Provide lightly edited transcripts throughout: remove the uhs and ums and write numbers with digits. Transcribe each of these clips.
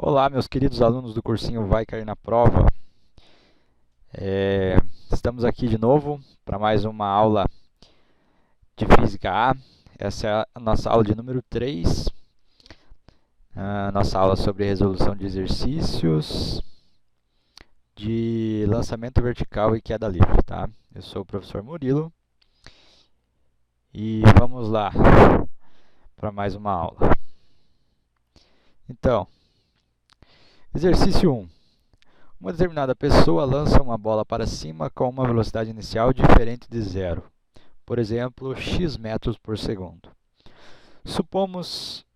Olá, meus queridos alunos do cursinho Vai Cair na Prova. Estamos aqui de novo para mais uma aula de Física A. Essa é a nossa aula de número 3, a nossa aula sobre resolução de exercícios de lançamento vertical e queda livre, tá? Eu sou o professor Murilo e vamos lá para mais uma aula. Então, exercício 1. Uma determinada pessoa lança uma bola para cima com uma velocidade inicial diferente de zero. Por exemplo, x metros por segundo. Supomos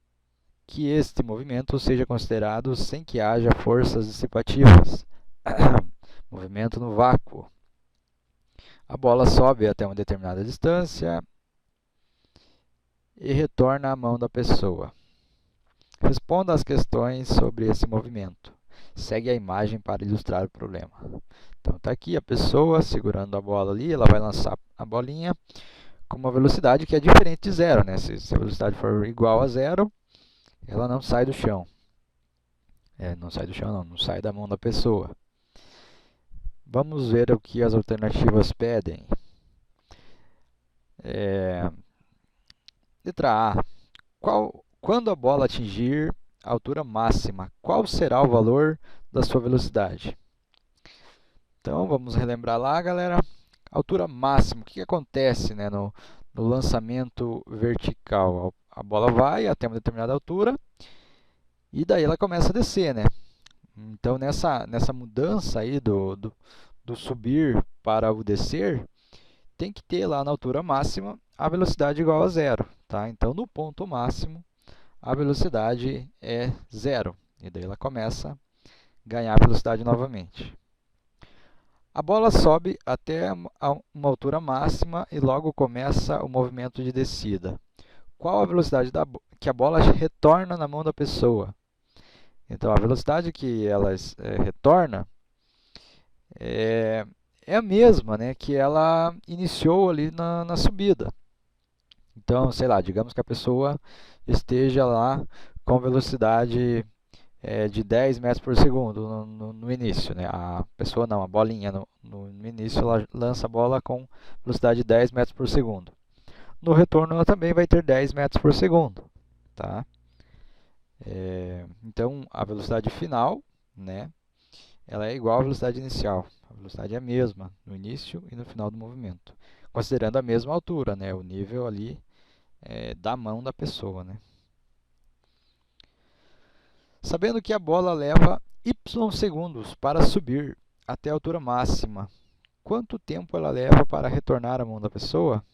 que este movimento seja considerado sem que haja forças dissipativas. Movimento no vácuo. A bola sobe até uma determinada distância e retorna à mão da pessoa. Responda às questões sobre esse movimento. Segue a imagem para ilustrar o problema. Então, está aqui a pessoa segurando a bola ali, ela vai lançar a bolinha com uma velocidade que é diferente de zero, né? Se a velocidade for igual a zero, ela não sai do chão. Não sai do chão não sai da mão da pessoa. Vamos ver o que as alternativas pedem. Letra A. Quando a bola atingir a altura máxima, qual será o valor da sua velocidade? Então, vamos relembrar lá, galera. Altura máxima, o que acontece, né, no lançamento vertical? A bola vai até uma determinada altura e daí ela começa a descer, né? Então, nessa mudança aí do subir para o descer, tem que ter lá na altura máxima a velocidade igual a zero, tá? Então, no ponto máximo, a velocidade é zero. E daí ela começa a ganhar velocidade novamente. A bola sobe até uma altura máxima e logo começa o movimento de descida. Qual a velocidade que a bola retorna na mão da pessoa? Então, a velocidade que ela retorna é a mesma, né, que ela iniciou ali na subida. Então, sei lá, digamos que a pessoa esteja lá com velocidade de 10 metros por segundo no início, né? A pessoa não, a bolinha no início ela lança a bola com velocidade de 10 metros por segundo. No retorno ela também vai ter 10 metros por segundo, tá? Então, a velocidade final, né, ela é igual à velocidade inicial. A velocidade é a mesma no início e no final do movimento, considerando a mesma altura, né, o nível ali da mão da pessoa, né? Sabendo que a bola leva y segundos para subir até a altura máxima, quanto tempo ela leva para retornar à mão da pessoa?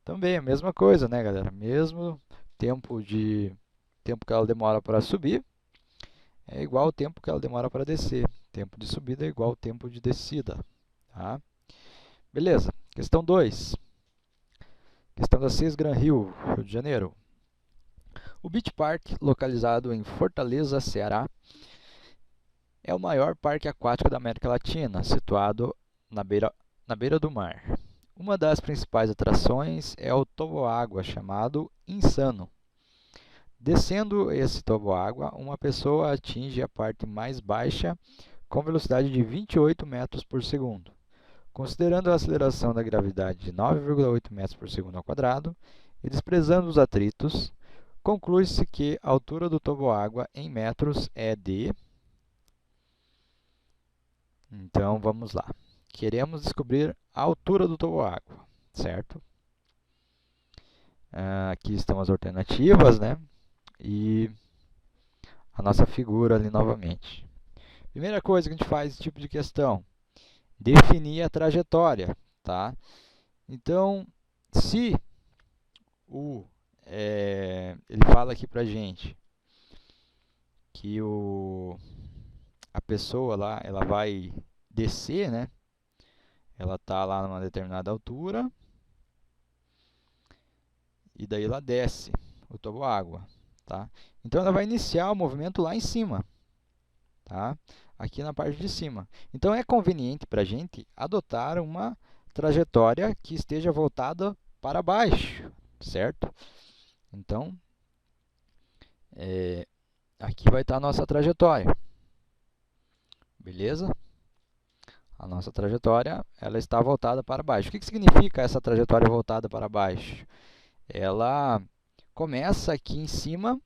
Também a mesma coisa, né, galera? Mesmo tempo que ela demora para subir é igual ao tempo que ela demora para descer. Tempo de subida é igual ao tempo de descida, tá? Beleza. Questão 2. Questão da CIS Gran Rio, Rio de Janeiro. O Beach Park, localizado em Fortaleza, Ceará, é o maior parque aquático da América Latina, situado na beira do mar. Uma das principais atrações é o toboágua, chamado Insano. Descendo esse toboágua, uma pessoa atinge a parte mais baixa com velocidade de 28 metros por segundo. Considerando a aceleração da gravidade de 9,8 metros por segundo ao quadrado e desprezando os atritos, conclui-se que a altura do toboágua em metros é de... Então, vamos lá. Queremos descobrir a altura do toboágua, certo? Aqui estão as alternativas, né? E a nossa figura ali novamente. Primeira coisa que a gente faz nesse tipo de questão, definir a trajetória, tá? Então, se ele fala aqui para a gente que a pessoa lá, ela vai descer, né? Ela está lá numa determinada altura e daí ela desce o toboágua, tá? Então, ela vai iniciar o movimento lá em cima, tá? Aqui na parte de cima. Então, é conveniente para a gente adotar uma trajetória que esteja voltada para baixo, certo? Então, aqui vai estar a nossa trajetória, beleza? A nossa trajetória, ela está voltada para baixo. O que significa essa trajetória voltada para baixo? Ela começa aqui em cima,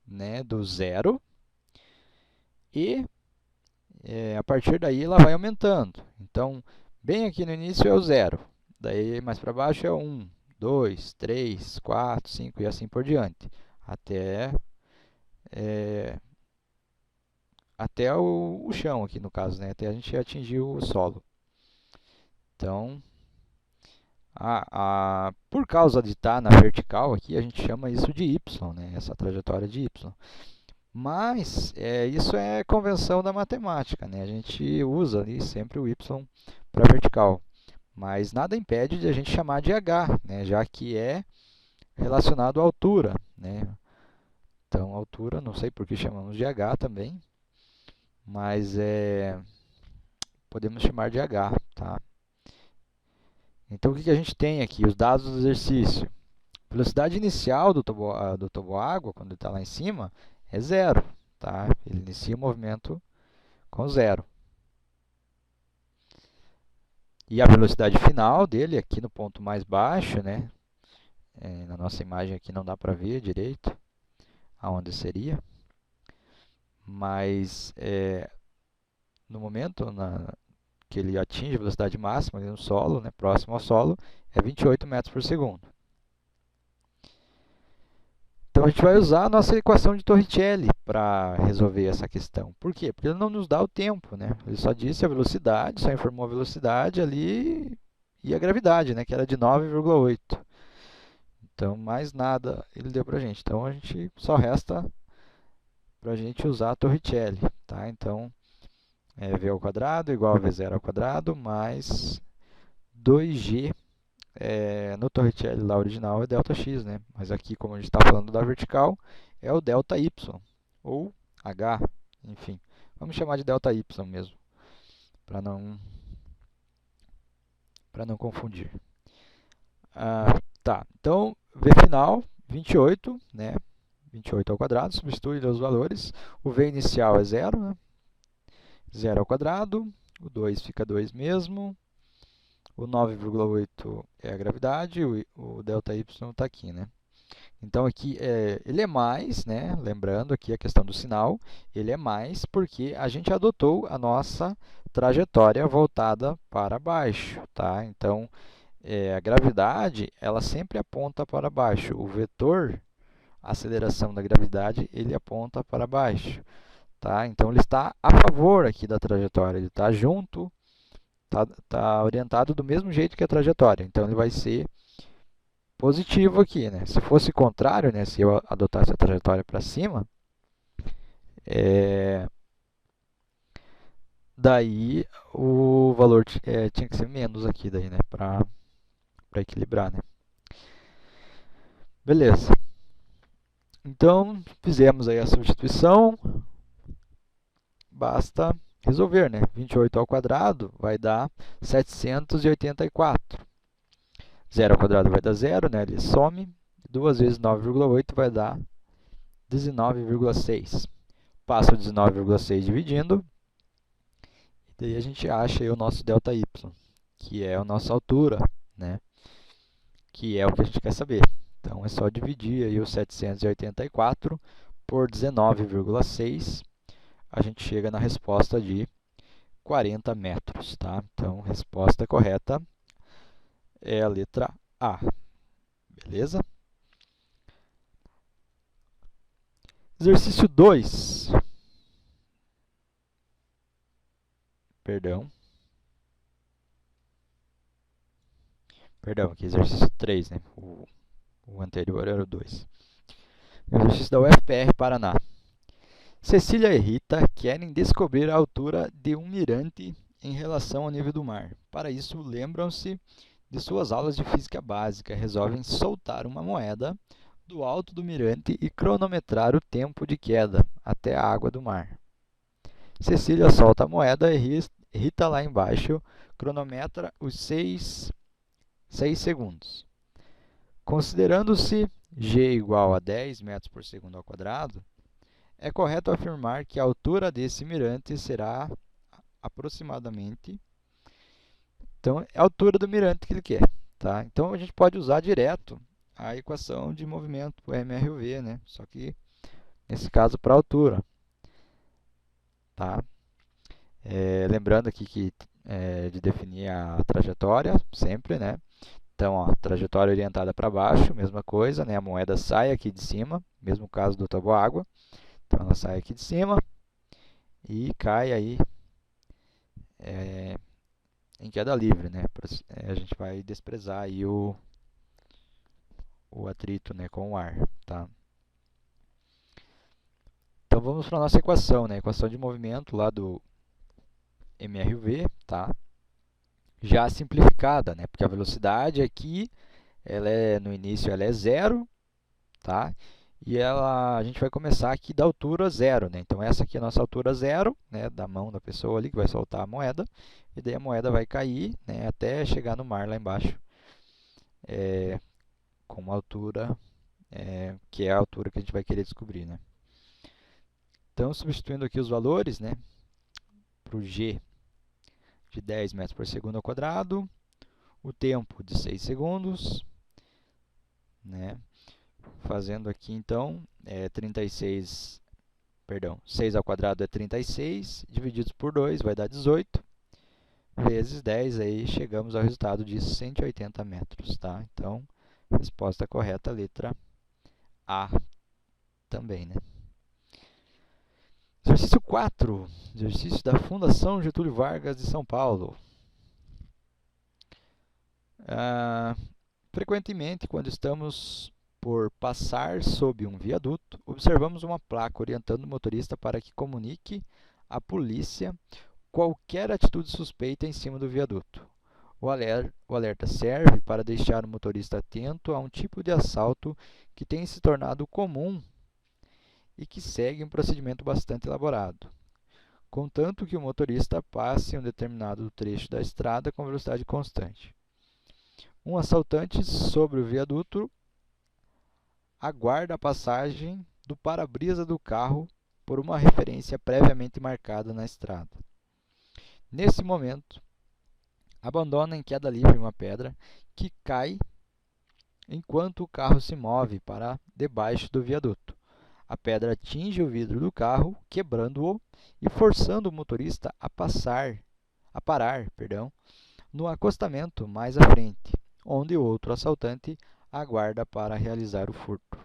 né, do zero, e a partir daí ela vai aumentando. Então, bem aqui no início é o zero, daí mais para baixo é o 1, 2, 3, 4, 5 e assim por diante, é, até o chão aqui no caso, né, até a gente atingir o solo. Então, por causa de estar na vertical aqui, a gente chama isso de y, né, essa trajetória de y. Mas isso é convenção da matemática, né? A gente usa ali sempre o y para vertical. Mas nada impede de a gente chamar de h, né? Já que é relacionado à altura, né? Então, altura, não sei por que chamamos de h também, mas podemos chamar de h, tá? Então, o que a gente tem aqui? Os dados do exercício. A velocidade inicial do toboágua, quando ele está lá em cima, é zero, tá? Ele inicia o movimento com zero. E a velocidade final dele, aqui no ponto mais baixo, né? Na nossa imagem aqui não dá para ver direito aonde seria, mas no momento que ele atinge a velocidade máxima ali no solo, né, próximo ao solo, é 28 metros por segundo. Então, a gente vai usar a nossa equação de Torricelli para resolver essa questão. Por quê? Porque ele não nos dá o tempo, né? Ele só disse a velocidade, só informou a velocidade ali e a gravidade, né, que era de 9,8. Então, mais nada ele deu para a gente. Então, só resta para a gente usar a Torricelli, tá? Então, v ao quadrado igual a v0 ao quadrado mais 2g no Torricelli lá original é ΔX, né? Mas aqui, como a gente está falando da vertical, é o ΔY, ou h, enfim. Vamos chamar de ΔY mesmo, para não confundir. Tá, então, v final, 28, né? 28 ao quadrado, substitui os valores. O v inicial é zero, né? 0 ao quadrado, o 2 fica 2 mesmo, o 9,8 é a gravidade, o ΔY está aqui, né? Então, aqui ele é mais, né? Lembrando aqui a questão do sinal, ele é mais porque a gente adotou a nossa trajetória voltada para baixo, tá? Então, a gravidade, ela sempre aponta para baixo. O vetor, a aceleração da gravidade, ele aponta para baixo. Tá? Então, ele está a favor aqui da trajetória, ele está junto, está orientado do mesmo jeito que a trajetória. Então, ele vai ser positivo aqui, né? Se fosse contrário, né? Se eu adotasse a trajetória para cima, daí o valor tinha que ser menos aqui, daí, né? Para equilibrar, né? Beleza. Então, fizemos aí a substituição. Basta resolver, né? 28 ao quadrado vai dar 784. 0 ao quadrado vai dar 0, né? Ele some. 2 vezes 9,8 vai dar 19,6. Passa o 19,6 dividindo. E daí a gente acha aí o nosso ΔY, que é a nossa altura, né? Que é o que a gente quer saber. Então, é só dividir aí o 784 por 19,6. A gente chega na resposta de 40 metros, tá? Então, a resposta correta é a letra A, beleza? Exercício 2. Perdão, aqui exercício 3, né? O anterior era o 2. Exercício da UFPR Paraná. Cecília e Rita querem descobrir a altura de um mirante em relação ao nível do mar. Para isso, lembram-se de suas aulas de física básica. Resolvem soltar uma moeda do alto do mirante e cronometrar o tempo de queda até a água do mar. Cecília solta a moeda e Rita lá embaixo cronometra os 6 segundos. Considerando-se g igual a 10 metros por segundo ao quadrado, é correto afirmar que a altura desse mirante será aproximadamente... Então, é a altura do mirante que ele quer, tá? Então, a gente pode usar direto a equação de movimento, o MRV, né? Só que, nesse caso, para a altura, tá? Lembrando aqui que de definir a trajetória, sempre, né? Então, ó, trajetória orientada para baixo, mesma coisa, né? A moeda sai aqui de cima, mesmo caso do toboágua. Então, ela sai aqui de cima e cai aí em queda livre, né? A gente vai desprezar aí o atrito, né, com o ar, tá? Então, vamos para a nossa equação, né? Equação de movimento lá do MRV, tá? Já simplificada, né? Porque a velocidade aqui, no início, ela é zero, tá? E a gente vai começar aqui da altura zero, né? Então, essa aqui é a nossa altura zero, né? Da mão da pessoa ali, que vai soltar a moeda. E daí a moeda vai cair, né? Até chegar no mar lá embaixo, com uma altura, que é a altura que a gente vai querer descobrir, né? Então, substituindo aqui os valores, né? Para o G de 10 metros por segundo ao quadrado, o tempo de 6 segundos, né? Fazendo aqui, então, 36, perdão, 6 ao quadrado é 36, divididos por 2 vai dar 18, vezes 10, aí chegamos ao resultado de 180 metros, tá? Então, resposta correta, letra A também, né? Exercício 4, exercício da Fundação Getúlio Vargas de São Paulo. Frequentemente, quando estamos por passar sob um viaduto, observamos uma placa orientando o motorista para que comunique à polícia qualquer atitude suspeita em cima do viaduto. O alerta serve para deixar o motorista atento a um tipo de assalto que tem se tornado comum e que segue um procedimento bastante elaborado, contanto que o motorista passe um determinado trecho da estrada com velocidade constante. Um assaltante sobre o viaduto aguarda a passagem do para-brisa do carro por uma referência previamente marcada na estrada. Nesse momento, abandona em queda livre uma pedra que cai enquanto o carro se move para debaixo do viaduto. A pedra atinge o vidro do carro, quebrando-o e forçando o motorista a parar, no acostamento mais à frente, onde o outro assaltante aguarda para realizar o furto.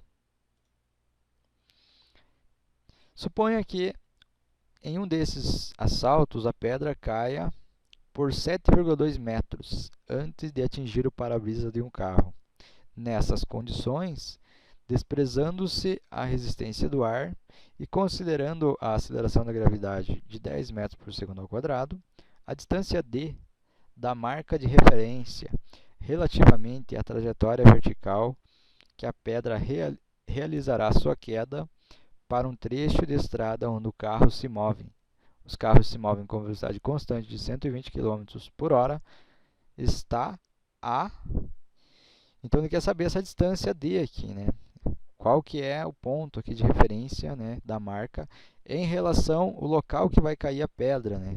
Suponha que em um desses assaltos a pedra caia por 7,2 metros antes de atingir o para-brisa de um carro. Nessas condições, desprezando-se a resistência do ar e considerando a aceleração da gravidade de 10 metros por segundo ao quadrado, a distância d da marca de referência relativamente à trajetória vertical que a pedra realizará sua queda para um trecho de estrada onde o carro se move. Os carros se movem com velocidade constante de 120 km por hora. Está a... Então, ele quer saber essa distância d aqui, né? Qual que é o ponto aqui de referência, né, da marca em relação ao local que vai cair a pedra, né?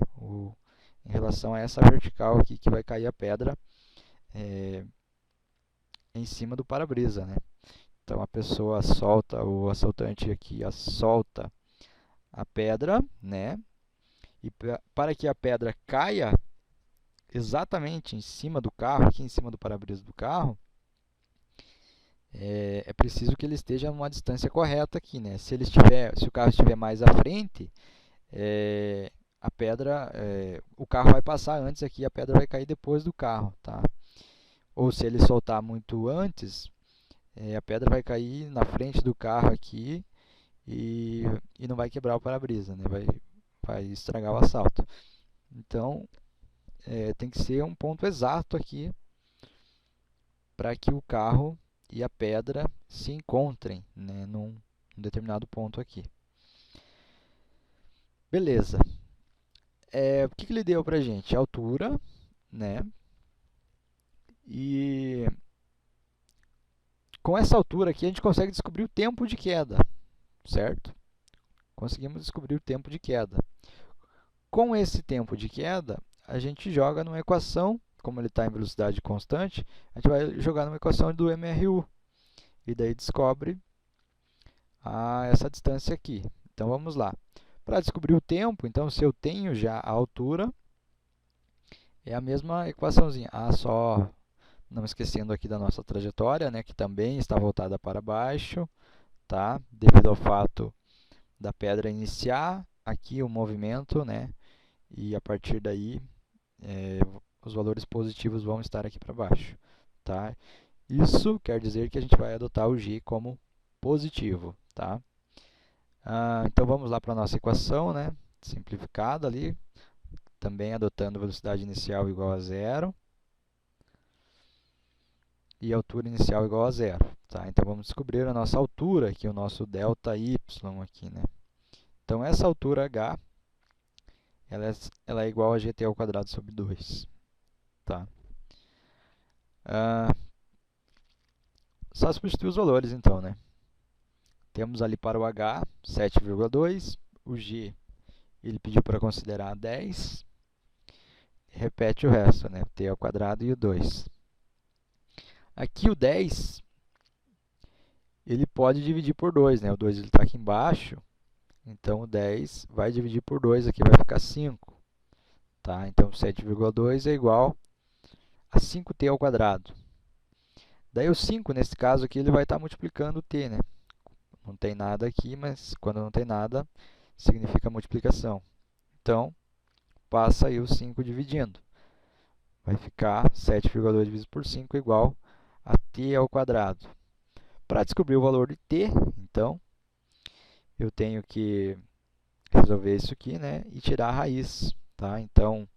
Em relação a essa vertical aqui que vai cair a pedra em cima do para-brisa, né? Então, a pessoa solta, o assaltante aqui solta a pedra, né? E para que a pedra caia exatamente em cima do carro, aqui em cima do para-brisa do carro, é preciso que ele esteja numa distância correta aqui, né? Se o carro estiver mais à frente, a pedra, o carro vai passar antes aqui, a pedra vai cair depois do carro, tá? Ou se ele soltar muito antes, a pedra vai cair na frente do carro aqui e não vai quebrar o para-brisa, né? Vai estragar o assalto. Então, tem que ser um ponto exato aqui para que o carro e a pedra se encontrem, né, num determinado ponto aqui. Beleza. O que ele deu para a gente? A altura, né? E com essa altura aqui a gente consegue descobrir o tempo de queda, certo? conseguimos descobrir o tempo de queda. Com esse tempo de queda, a gente joga numa equação, como ele está em velocidade constante, a gente vai jogar numa equação do MRU, e daí descobre essa distância aqui. Então, vamos lá. Para descobrir o tempo, então, se eu tenho já a altura, é a mesma equaçãozinha. Só não esquecendo aqui da nossa trajetória, né, que também está voltada para baixo, tá? Devido ao fato da pedra iniciar aqui o movimento, né, e a partir daí os valores positivos vão estar aqui para baixo, tá? Isso quer dizer que a gente vai adotar o g como positivo, tá? Então, vamos lá para a nossa equação, né, simplificada ali, também adotando velocidade inicial igual a zero e altura inicial igual a zero, tá? Então, vamos descobrir a nossa altura, aqui o nosso ΔY aqui, né? Então, essa altura h, ela é igual a gt ao quadrado sobre 2, tá? Só substituir os valores, então, né? Temos ali para o h 7,2, o g ele pediu para considerar 10, repete o resto, né? T ao quadrado e o 2. Aqui o 10, ele pode dividir por 2, né? O 2 está aqui embaixo, então o 10 vai dividir por 2, aqui vai ficar 5. Tá? Então, 7,2 é igual a 5t ao quadrado. Daí o 5, nesse caso aqui, ele vai estar multiplicando o t, né? Não tem nada aqui, mas quando não tem nada, significa multiplicação. Então, passa aí o 5 dividindo. Vai ficar 7,2 dividido por 5 igual a t ao quadrado. Para descobrir o valor de t, então, eu tenho que resolver isso aqui, né, e tirar a raiz. Tá? Então,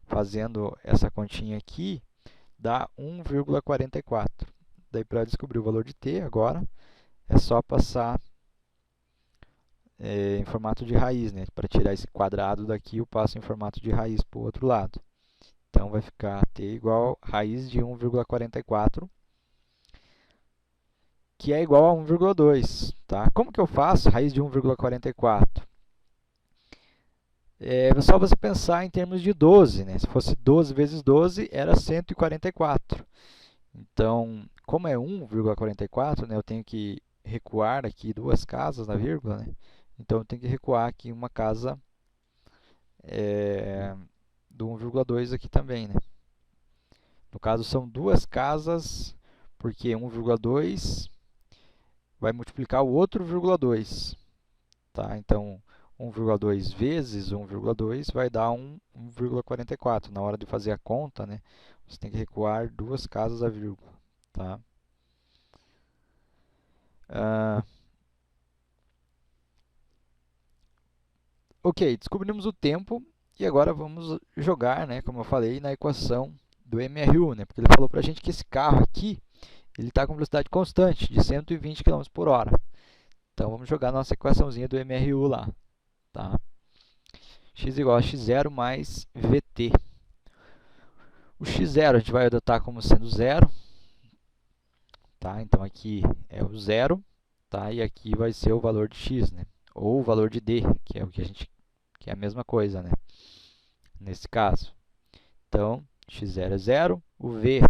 fazendo essa continha aqui, dá 1,44. Daí, para descobrir o valor de t agora, é só passar em formato de raiz, né? Para tirar esse quadrado daqui, eu passo em formato de raiz para o outro lado. Então, vai ficar t igual a raiz de 1,44, que é igual a 1,2. Tá? Como que eu faço raiz de 1,44? É só você pensar em termos de 12, né? Se fosse 12 vezes 12, era 144. Então, como é 1,44, né, eu tenho que recuar aqui 2 casas na vírgula, né? Então, eu tenho que recuar aqui uma casa do 1,2 aqui também, né? No caso, são 2 casas, porque 1,2 vai multiplicar o outro 0,2. Tá? Então, 1,2 vezes 1,2 vai dar 1,44. Na hora de fazer a conta, né, você tem que recuar 2 casas a vírgula. Tá? Ok, descobrimos o tempo e agora vamos jogar, né, como eu falei, na equação do MRU, né, porque ele falou para a gente que esse carro aqui está com velocidade constante, de 120 km por hora. Então, vamos jogar a nossa equaçãozinha do MRU lá. Tá? X igual a x0 mais vt. O x0 a gente vai adotar como sendo zero. Tá? Então, aqui é o zero, tá? E aqui vai ser o valor de x, né? Ou o valor de d, que é o que é a mesma coisa, né? Nesse caso. Então, x0 é 0, o v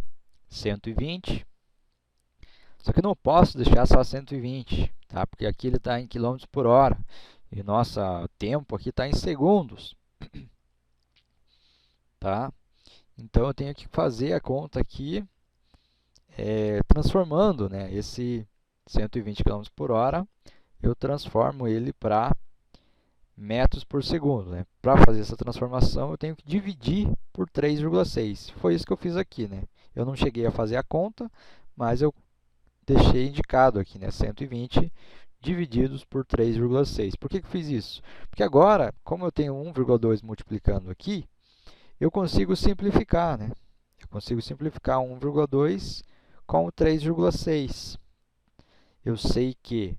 120. Só que eu não posso deixar só 120, tá? Porque aqui ele está em km por hora. E nosso tempo aqui está em segundos. Tá? Então, eu tenho que fazer a conta aqui, transformando, né, esse 120 km por hora, eu transformo ele para metros por segundo. Né? Para fazer essa transformação, eu tenho que dividir por 3,6. Foi isso que eu fiz aqui. Né? Eu não cheguei a fazer a conta, mas eu deixei indicado aqui, né, 120 divididos por 3,6. Por que eu fiz isso? Porque agora, como eu tenho 1,2 multiplicando aqui, eu consigo simplificar, né? Eu consigo simplificar 1,2 com o 3,6. Eu sei que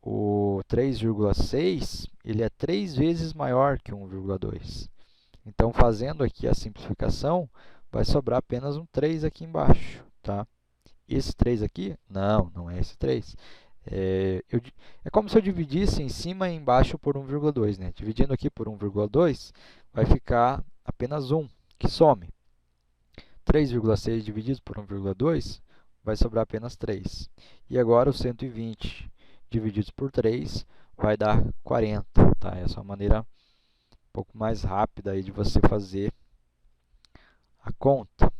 o 3,6 ele é 3 vezes maior que 1,2. Então, fazendo aqui a simplificação, vai sobrar apenas um 3 aqui embaixo. Tá? Esse 3 aqui? Não, não é esse 3. É como se eu dividisse em cima e embaixo por 1,2, né? Dividindo aqui por 1,2, vai ficar apenas 1, que some. 3,6 dividido por 1,2 vai sobrar apenas 3. E agora o 120 divididos por 3 vai dar 40. Tá? Essa é uma maneira um pouco mais rápida aí de você fazer a conta.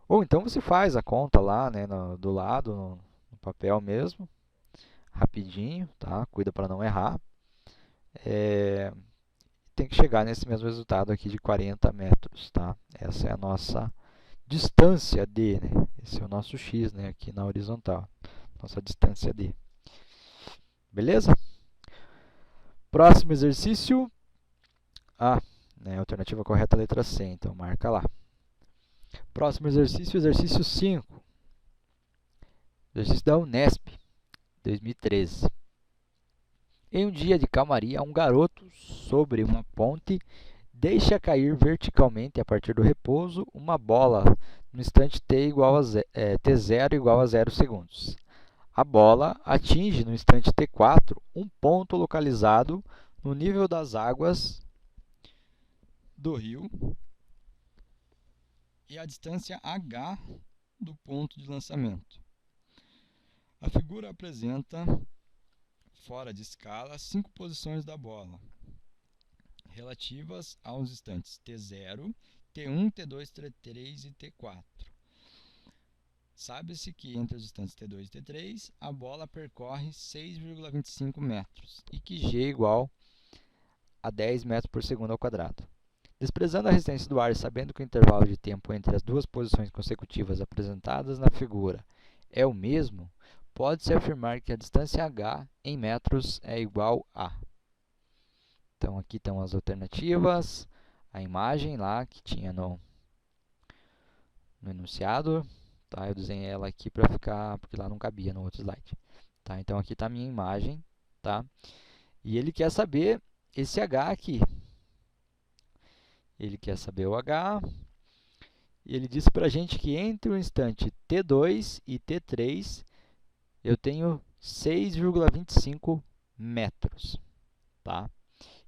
Ou então você faz a conta lá, né, do lado, no papel mesmo, rapidinho, tá? Cuida para não errar. Tem que chegar nesse mesmo resultado aqui de 40 metros, tá? Essa é a nossa distância D, né? Esse é o nosso x, né, aqui na horizontal. Nossa distância D. Beleza? Próximo exercício. Né, alternativa correta, letra C, então marca lá. Próximo exercício, exercício 5. Exercício da Unesp, 2013. Em um dia de calmaria, um garoto sobre uma ponte deixa cair verticalmente a partir do repouso uma bola no instante t0 igual a 0 segundos. A bola atinge no instante t4 um ponto localizado no nível das águas do rio e a distância h do ponto de lançamento. A figura apresenta, fora de escala, 5 posições da bola, relativas aos instantes t0, t1, t2, t3 e t4. Sabe-se que entre os instantes t2 e t3, a bola percorre 6,25 metros e que g é igual a 10 metros por segundo ao quadrado. Desprezando a resistência do ar e sabendo que o intervalo de tempo entre as duas posições consecutivas apresentadas na figura é o mesmo, pode-se afirmar que a distância h em metros é igual a... Então, aqui estão as alternativas, a imagem lá que tinha no enunciado. Tá? Eu desenhei ela aqui para ficar, porque lá não cabia no outro slide. Tá? Então, aqui está a minha imagem. Tá? E ele quer saber esse h aqui. Ele quer saber o h. E ele disse para a gente que entre o instante t2 e t3, eu tenho 6,25 metros. Tá?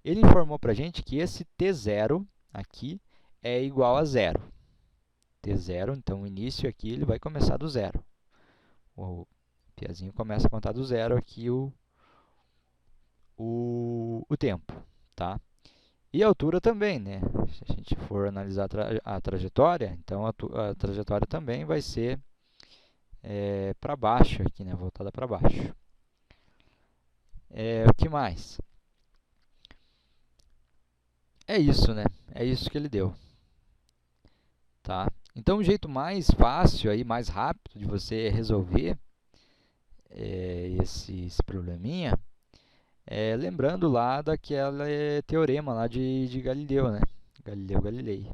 Ele informou para a gente que esse t0 aqui é igual a 0. T0, então o início aqui ele vai começar do zero. O piazinho começa a contar do zero aqui o tempo. Tá? E a altura também, né? Se a gente for analisar a trajetória, então a trajetória também vai ser para baixo aqui, né? Voltada para baixo. O que mais? É isso, né? É isso que ele deu. Tá? Então, o jeito mais fácil, aí, mais rápido de você resolver esse probleminha é lembrando lá daquele teorema lá de Galileu, né? Galileu Galilei.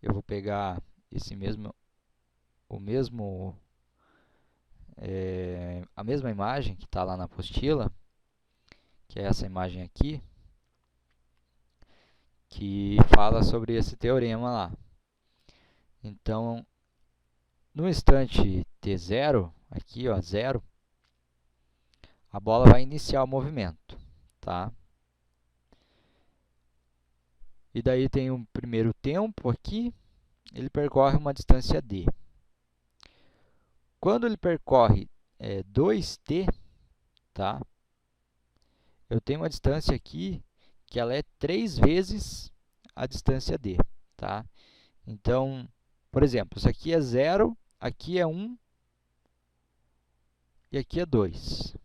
Eu vou pegar a mesma imagem que está lá na apostila, que é essa imagem aqui, que fala sobre esse teorema lá. Então, no instante t0, aqui, ó, 0, a bola vai iniciar o movimento, tá? E daí tem um primeiro tempo aqui, ele percorre uma distância d. Quando ele percorre 2t, tá? Eu tenho uma distância aqui que ela é 3 vezes a distância d, tá? Então, por exemplo, isso aqui é 0, aqui é 1 e aqui é 2,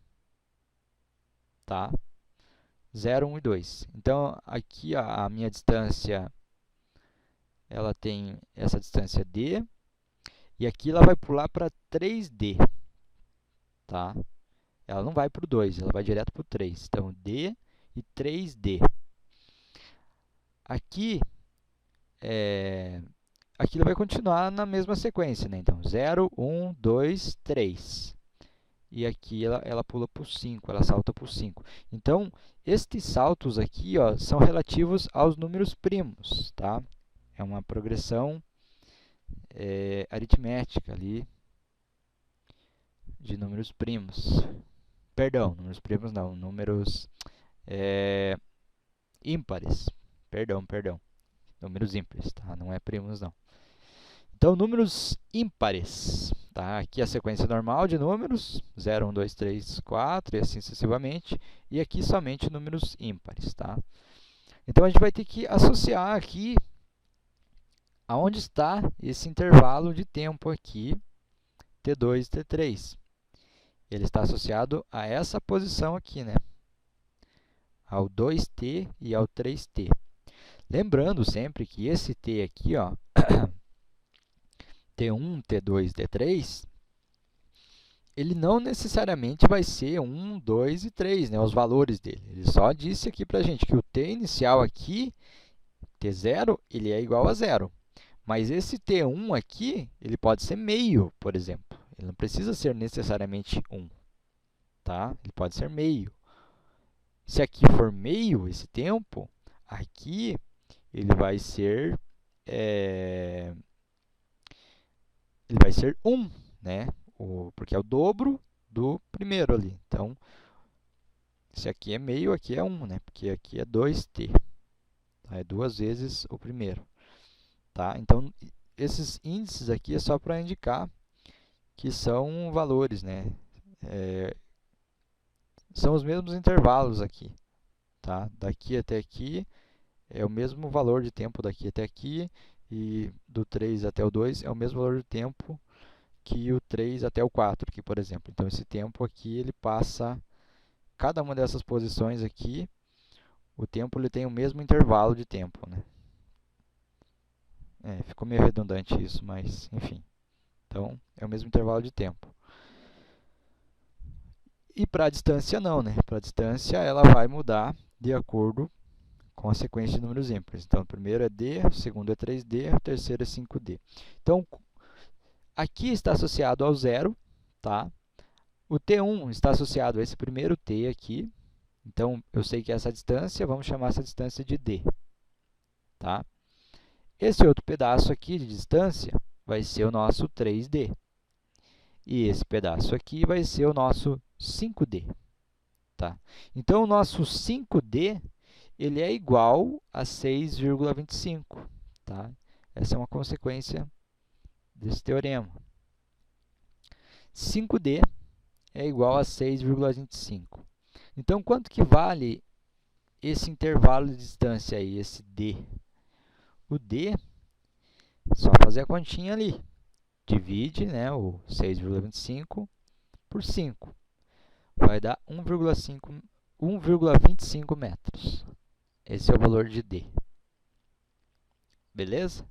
tá? 0, 1 e 2. Então, aqui a minha distância, ela tem essa distância d, e aqui ela vai pular para 3d, tá? Ela não vai para o 2, ela vai direto para o 3. Então, d e 3d. Aqui, aquilo vai continuar na mesma sequência, né? Então, 0, 1, 2, 3. E aqui ela pula para o 5, ela salta para o 5. Então, estes saltos aqui, ó, são relativos aos números primos, tá? É uma progressão aritmética ali, de números primos. Perdão, números primos não, números ímpares. Perdão. Números ímpares, tá? Não é primos, não. Então, números ímpares, tá? Aqui a sequência normal de números, 0, 1, 2, 3, 4 e assim sucessivamente. E aqui somente números ímpares, tá? Então, a gente vai ter que associar aqui aonde está esse intervalo de tempo aqui, T2 e T3. Ele está associado a essa posição aqui, né? Ao 2t e ao 3t. Lembrando sempre que esse t aqui, ó, T1, T2, T3, ele não necessariamente vai ser 1, 2 e 3, né, os valores dele. Ele só disse aqui para a gente que o t inicial aqui, T0, ele é igual a 0. Mas esse T1 aqui, ele pode ser meio, por exemplo. Ele não precisa ser necessariamente 1, tá? Ele pode ser meio. Se aqui for meio, esse tempo, aqui ele vai ser 1, né? Porque é o dobro do primeiro ali. Então, se aqui é meio, aqui é 1, né? Porque aqui é 2t. Tá? É 2 vezes o primeiro. Tá? Então, esses índices aqui é só para indicar que são valores, né? São os mesmos intervalos aqui. Tá? Daqui até aqui é o mesmo valor de tempo daqui até aqui. E do 3 até o 2 é o mesmo valor de tempo que o 3 até o 4, aqui, por exemplo. Então, esse tempo aqui, ele passa, cada uma dessas posições aqui, o tempo ele tem o mesmo intervalo de tempo, né? Ficou meio redundante isso, mas, enfim. Então, é o mesmo intervalo de tempo. E para a distância, não, né? Para a distância, ela vai mudar de acordo com a sequência de números ímpares. Então, o primeiro é D, o segundo é 3D, o terceiro é 5D. Então, aqui está associado ao 0, tá? O T1 está associado a esse primeiro T aqui. Então, eu sei que essa distância, vamos chamar essa distância de D. Tá? Esse outro pedaço aqui de distância vai ser o nosso 3D. E esse pedaço aqui vai ser o nosso 5D. Tá? Então, o nosso 5D ele é igual a 6,25. Tá? Essa é uma consequência desse teorema. 5D é igual a 6,25. Então, quanto que vale esse intervalo de distância aí, esse D? O D, é só fazer a continha ali. Divide, né, o 6,25 por 5. Vai dar 1,25 metros. Esse é o valor de D. Beleza?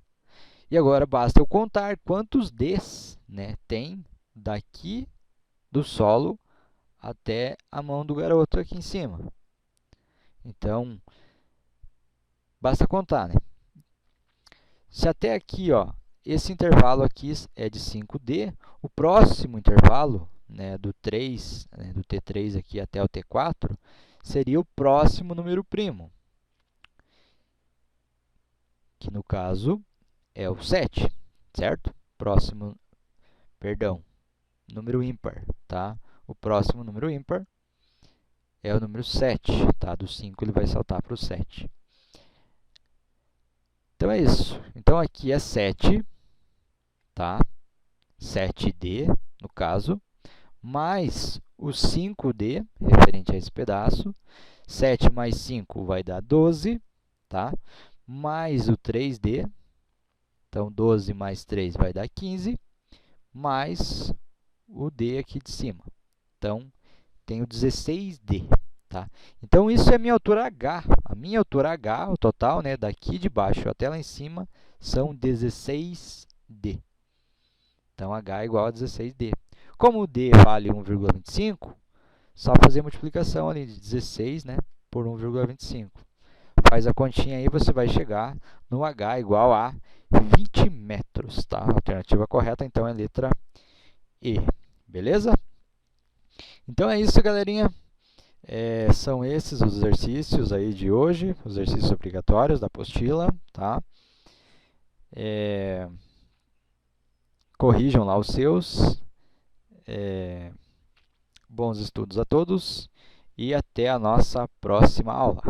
E agora basta eu contar quantos Ds, né, tem daqui do solo até a mão do garoto aqui em cima. Então, basta contar, né? Se até aqui, ó, esse intervalo aqui é de 5D, o próximo intervalo, né, do 3, né, do T3 aqui até o T4, seria o próximo número primo, que no caso é o 7, certo? Próximo, perdão, número ímpar, tá? O próximo número ímpar é o número 7, tá? Do 5 ele vai saltar para o 7. Então, é isso. Então, aqui é 7, tá? 7D, no caso, mais o 5D, referente a esse pedaço. 7 mais 5 vai dar 12, tá? Mais o 3D, então, 12 mais 3 vai dar 15, mais o D aqui de cima. Então, tenho 16D. Tá? Então, isso é a minha altura H. A minha altura H, o total, né, daqui de baixo até lá em cima, são 16D. Então, H é igual a 16D. Como o D vale 1,25, só fazer a multiplicação ali de 16, né, por 1,25. Faz a continha aí, você vai chegar no H igual a 20 metros. Tá? A alternativa correta, então, é a letra E. Beleza? Então, é isso, galerinha. São esses os exercícios aí de hoje, os exercícios obrigatórios da apostila, tá? Corrijam lá os seus, Bons estudos a todos e até a nossa próxima aula.